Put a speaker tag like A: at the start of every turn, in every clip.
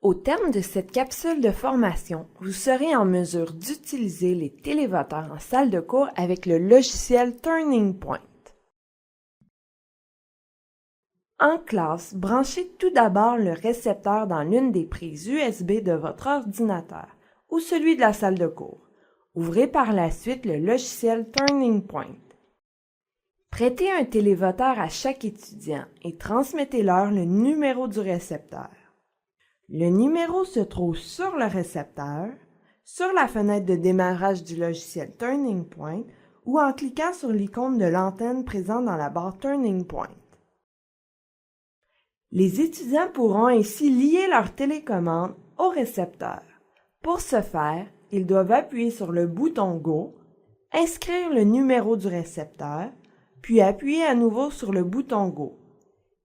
A: Au terme de cette capsule de formation, vous serez en mesure d'utiliser les télévoteurs en salle de cours avec le logiciel Turning Point. En classe, branchez tout d'abord le récepteur dans l'une des prises USB de votre ordinateur ou celui de la salle de cours. Ouvrez par la suite le logiciel Turning Point. Prêtez un télévoteur à chaque étudiant et transmettez-leur le numéro du récepteur. Le numéro se trouve sur le récepteur, sur la fenêtre de démarrage du logiciel Turning Point ou en cliquant sur l'icône de l'antenne présente dans la barre Turning Point. Les étudiants pourront ainsi lier leur télécommande au récepteur. Pour ce faire, ils doivent appuyer sur le bouton Go, inscrire le numéro du récepteur, puis appuyer à nouveau sur le bouton Go.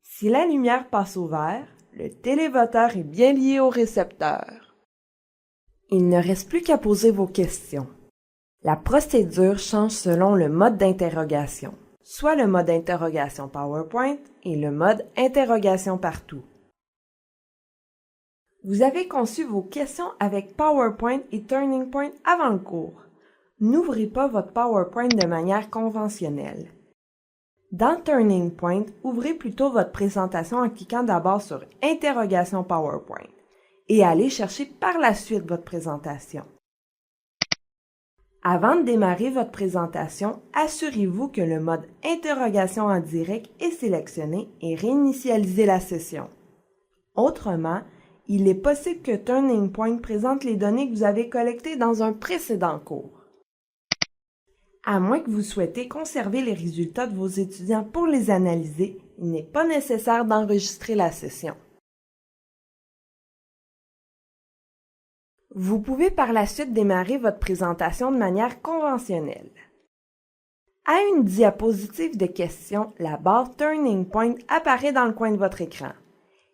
A: Si la lumière passe au vert, le télévoteur est bien lié au récepteur. Il ne reste plus qu'à poser vos questions. La procédure change selon le mode d'interrogation, soit le mode interrogation PowerPoint et le mode interrogation partout. Vous avez conçu vos questions avec PowerPoint et Turning Point avant le cours. N'ouvrez pas votre PowerPoint de manière conventionnelle. Dans Turning Point, ouvrez plutôt votre présentation en cliquant d'abord sur Interrogation PowerPoint et allez chercher par la suite votre présentation. Avant de démarrer votre présentation, assurez-vous que le mode Interrogation en direct est sélectionné et réinitialisez la session. Autrement, il est possible que Turning Point présente les données que vous avez collectées dans un précédent cours. À moins que vous souhaitez conserver les résultats de vos étudiants pour les analyser, il n'est pas nécessaire d'enregistrer la session. Vous pouvez par la suite démarrer votre présentation de manière conventionnelle. À une diapositive de questions, la barre Turning Point apparaît dans le coin de votre écran.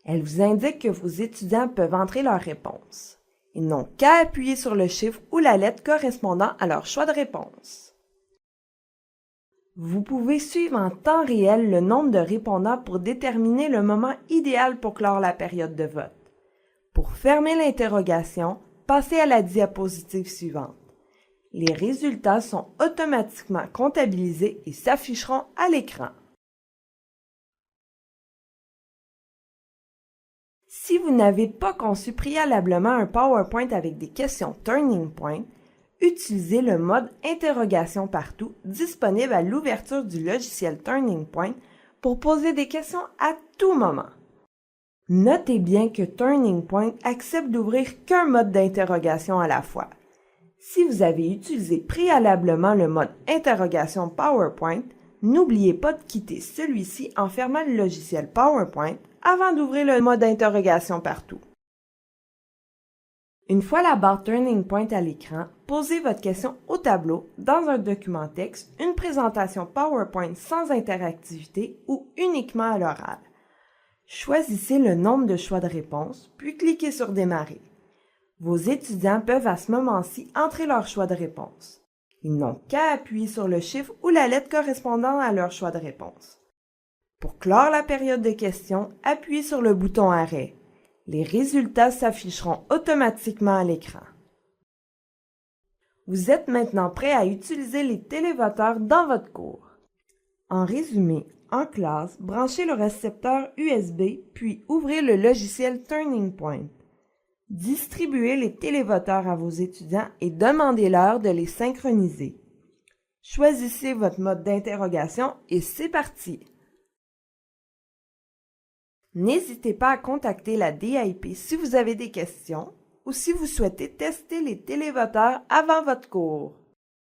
A: Elle vous indique que vos étudiants peuvent entrer leurs réponses. Ils n'ont qu'à appuyer sur le chiffre ou la lettre correspondant à leur choix de réponse. Vous pouvez suivre en temps réel le nombre de répondants pour déterminer le moment idéal pour clore la période de vote. Pour fermer l'interrogation, passez à la diapositive suivante. Les résultats sont automatiquement comptabilisés et s'afficheront à l'écran. Si vous n'avez pas conçu préalablement un PowerPoint avec des questions Turning Point, utilisez le mode Interrogation partout disponible à l'ouverture du logiciel Turning Point pour poser des questions à tout moment. Notez bien que Turning Point accepte d'ouvrir qu'un mode d'interrogation à la fois. Si vous avez utilisé préalablement le mode Interrogation PowerPoint, n'oubliez pas de quitter celui-ci en fermant le logiciel PowerPoint avant d'ouvrir le mode Interrogation partout. Une fois la barre Turning Point à l'écran, posez votre question au tableau, dans un document texte, une présentation PowerPoint sans interactivité ou uniquement à l'oral. Choisissez le nombre de choix de réponse, puis cliquez sur Démarrer. Vos étudiants peuvent à ce moment-ci entrer leur choix de réponse. Ils n'ont qu'à appuyer sur le chiffre ou la lettre correspondant à leur choix de réponse. Pour clore la période de questions, appuyez sur le bouton Arrêt. Les résultats s'afficheront automatiquement à l'écran. Vous êtes maintenant prêt à utiliser les télévoteurs dans votre cours. En résumé, en classe, branchez le récepteur USB puis ouvrez le logiciel Turning Point. Distribuez les télévoteurs à vos étudiants et demandez-leur de les synchroniser. Choisissez votre mode d'interrogation et c'est parti! N'hésitez pas à contacter la DAIP si vous avez des questions ou si vous souhaitez tester les télévoteurs avant votre cours.